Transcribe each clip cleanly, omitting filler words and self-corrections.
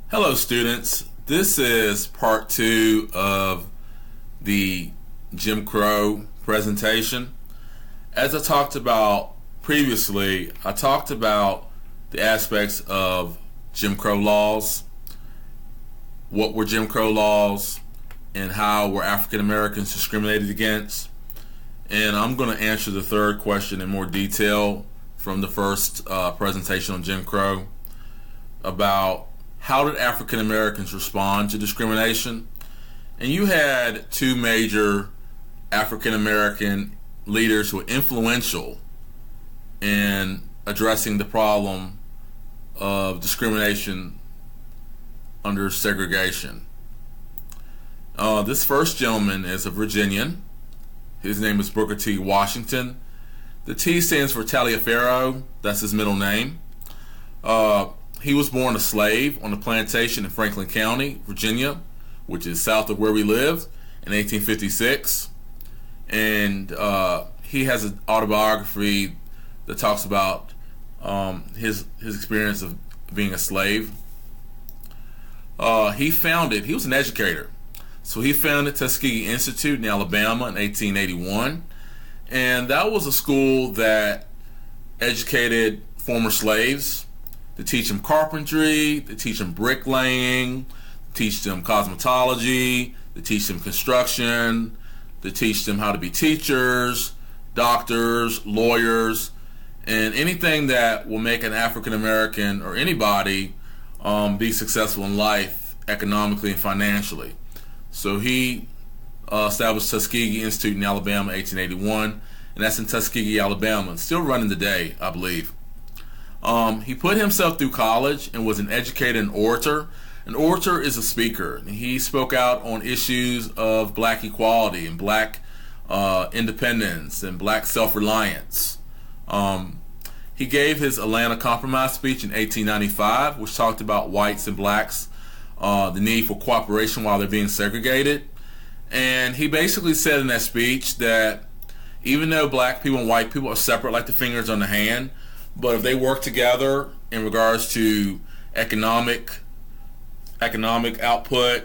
Hello students, this is part 2 of the Jim Crow presentation. As I talked about previously, I talked about the aspects of Jim Crow laws, what were Jim Crow laws, and how were African Americans discriminated against. And I'm going to answer the third question in more detail from the first presentation on Jim Crow about how did African Americans respond to discrimination. And you had two major African American leaders who were influential in addressing the problem of discrimination under segregation. This first gentleman is a Virginian. His name is Booker T. Washington. The T stands for Taliaferro. That's his middle name. He was born a slave on a plantation in Franklin County, Virginia, which is south of where we live, in 1856. And he has an autobiography that talks about his experience of being a slave. He was an educator. So he founded Tuskegee Institute in Alabama in 1881. And that was a school that educated former slaves to teach them carpentry, to teach them bricklaying, to teach them cosmetology, to teach them construction, to teach them how to be teachers, doctors, lawyers, and anything that will make an African American or anybody be successful in life economically and financially. So he established Tuskegee Institute in Alabama in 1881, and that's in Tuskegee, Alabama. It's still running today, I believe. He put himself through college and was an educator and orator. An orator is a speaker. He spoke out on issues of black equality and black independence and black self-reliance. He gave his Atlanta Compromise speech in 1895, which talked about whites and blacks, the need for cooperation while they're being segregated. And he basically said in that speech that even though black people and white people are separate like the fingers on the hand, but if they work together in regards to economic output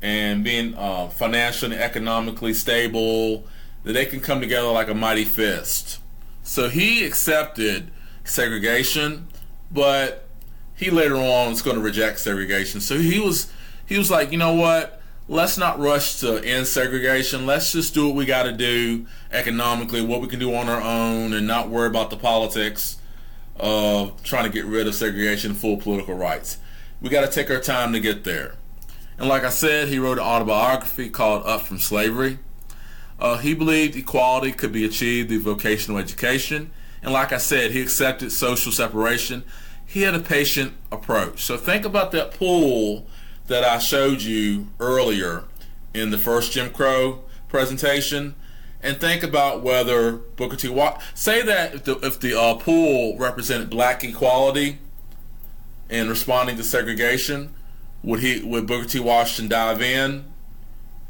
and being financially and economically stable, that they can come together like a mighty fist. So he accepted segregation, but he later on is going to reject segregation. So he was like, you know what? Let's not rush to end segregation. Let's just do what we got to do economically, what we can do on our own, and not worry about the politics of trying to get rid of segregation and full political rights. We got to take our time to get there. And like I said, he wrote an autobiography called Up From Slavery. He believed equality could be achieved through vocational education. And like I said, he accepted social separation. He had a patient approach. So think about that pool that I showed you earlier in the first Jim Crow presentation, and think about whether Booker T. Say that if the pool represented black equality and responding to segregation, would Booker T. Washington dive in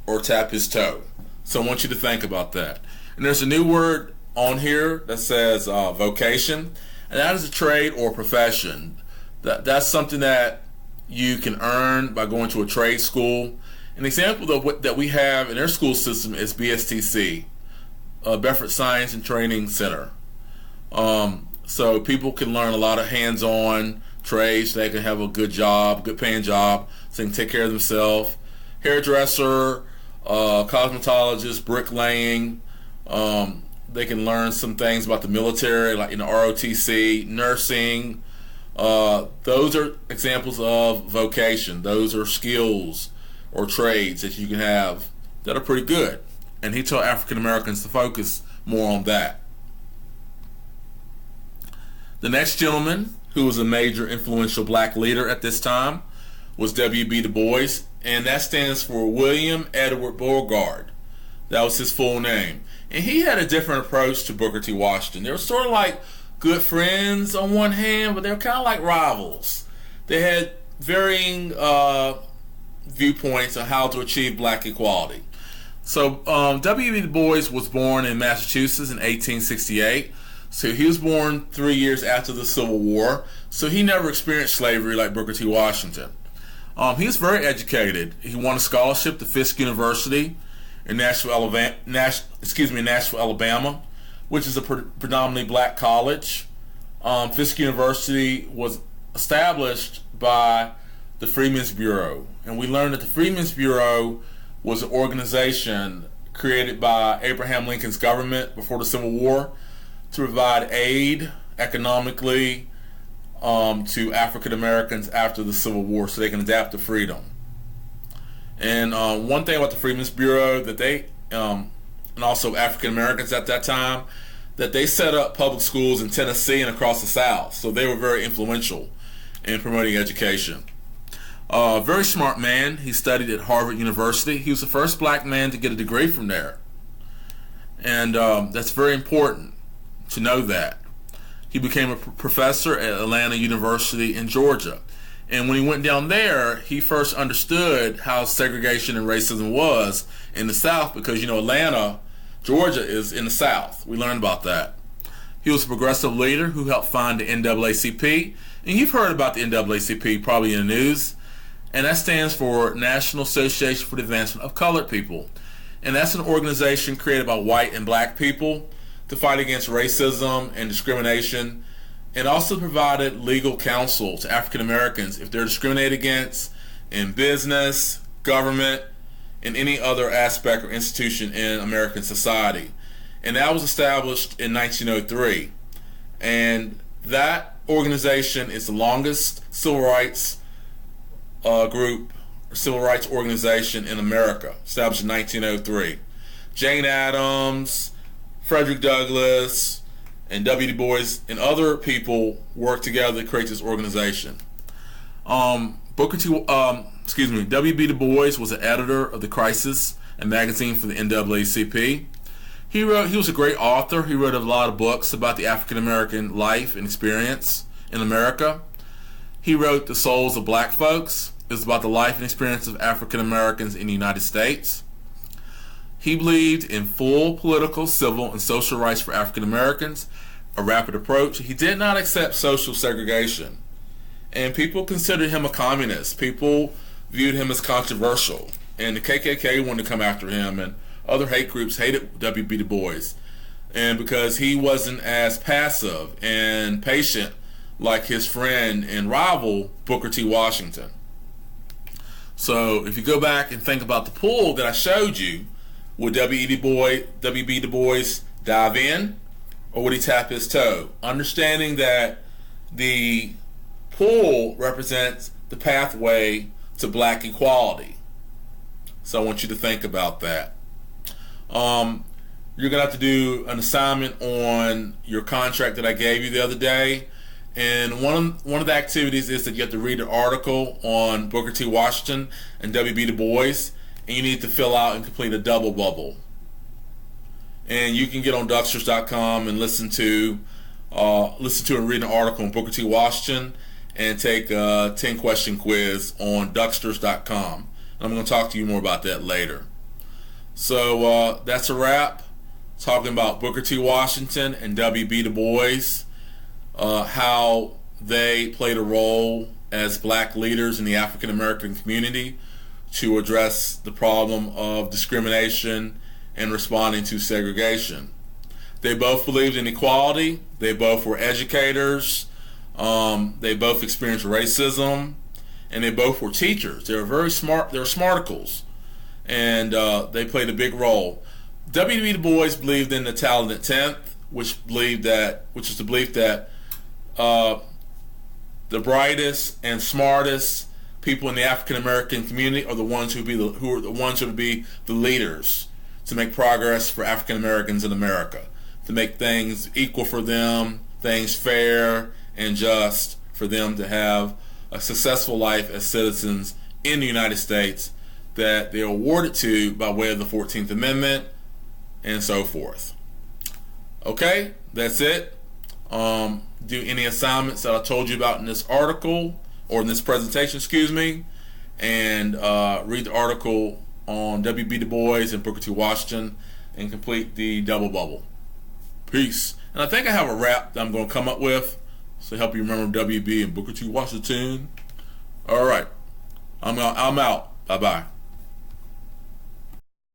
or tap his toe? So I want you to think about that. And there's a new word on here that says vocation, and that is a trade or profession. That's something that you can earn by going to a trade school. An example that we have in their school system is BSTC, Bedford Science and Training Center. So people can learn a lot of hands-on trades. They can have a good job, good paying job, so they can take care of themselves. Hairdresser, cosmetologist, bricklaying. They can learn some things about the military, like ROTC, nursing. Those are examples of vocation. Those are skills or trades that you can have that are pretty good. And he told African Americans to focus more on that. The next gentleman, who was a major influential black leader at this time, was W.B. Du Bois, and that stands for William Edward Beauregard. That was his full name. And he had a different approach to Booker T. Washington. They were sort of like good friends on one hand, but they were kind of like rivals. They had varying viewpoints on how to achieve black equality. So W.B. Du Bois was born in Massachusetts in 1868. So he was born 3 years after the Civil War. So he never experienced slavery like Booker T. Washington. He was very educated. He won a scholarship to Fisk University in Nashville, Alabama, which is a predominantly black college. Fisk University was established by the Freedmen's Bureau, and we learned that the Freedmen's Bureau was an organization created by Abraham Lincoln's government before the Civil War to provide aid economically to African Americans after the Civil War so they can adapt to freedom. And one thing about the Freedmen's Bureau that they, and also African Americans at that time, that they set up public schools in Tennessee and across the South. So they were very influential in promoting education. Very smart man. He studied at Harvard University. He was the first black man to get a degree from there. And that's very important to know that. He became a professor at Atlanta University in Georgia. And when he went down there, he first understood how segregation and racism was in the South because, Atlanta, Georgia is in the South. We learned about that. He was a progressive leader who helped found the NAACP. And you've heard about the NAACP probably in the news. And that stands for National Association for the Advancement of Colored People. And that's an organization created by white and black people to fight against racism and discrimination, and also provided legal counsel to African Americans if they're discriminated against in business, government, and any other aspect or institution in American society. And that was established in 1903. And that organization is the longest civil rights group or civil rights organization in America, established in 1903. Jane Addams, Frederick Douglass, and W. Du Bois and other people worked together to create this organization. W.B. Du Bois was the editor of the Crisis, a magazine for the NAACP. He was a great author. He wrote a lot of books about the African American life and experience in America. He wrote The Souls of Black Folks. It's about the life and experience of African Americans in the United States. He believed in full political, civil, and social rights for African Americans, a rapid approach. He did not accept social segregation. And people considered him a communist. People viewed him as controversial. And the KKK wanted to come after him, and other hate groups hated W.B. Du Bois. And because he wasn't as passive and patient like his friend and rival, Booker T. Washington. So if you go back and think about the pull that I showed you, would W.B. Du Bois dive in, or would he tap his toe? Understanding that the pull represents the pathway to black equality. So I want you to think about that. You're going to have to do an assignment on your contract that I gave you the other day. And one of the activities is that you have to read an article on Booker T. Washington and W.B. Du Bois. And you need to fill out and complete a double bubble. And you can get on Ducksters.com and listen to and read an article on Booker T. Washington and take a 10-question quiz on Ducksters.com. And I'm going to talk to you more about that later. So that's a wrap. Talking about Booker T. Washington and W.B. Du Bois, how they played a role as black leaders in the African American community to address the problem of discrimination and responding to segregation. They both believed in equality. They both were educators. They both experienced racism, and they both were teachers. They were very smart. They were smarticles, and they played a big role. W.B. Du Bois believed in the talented tenth, which is the belief that the brightest and smartest people in the African American community are the ones who would be the leaders to make progress for African Americans in America, to make things equal for them, things fair and just for them to have a successful life as citizens in the United States that they're awarded to by way of the 14th Amendment and so forth. Okay, that's it. Do any assignments that I told you about in this article or in this presentation, and read the article on W.B. Du Bois and Booker T. Washington and complete the double bubble. Peace. And I think I have a rap that I'm going to come up with to help you remember W.B. and Booker T. Washington. All right. I'm I'm out. Bye bye.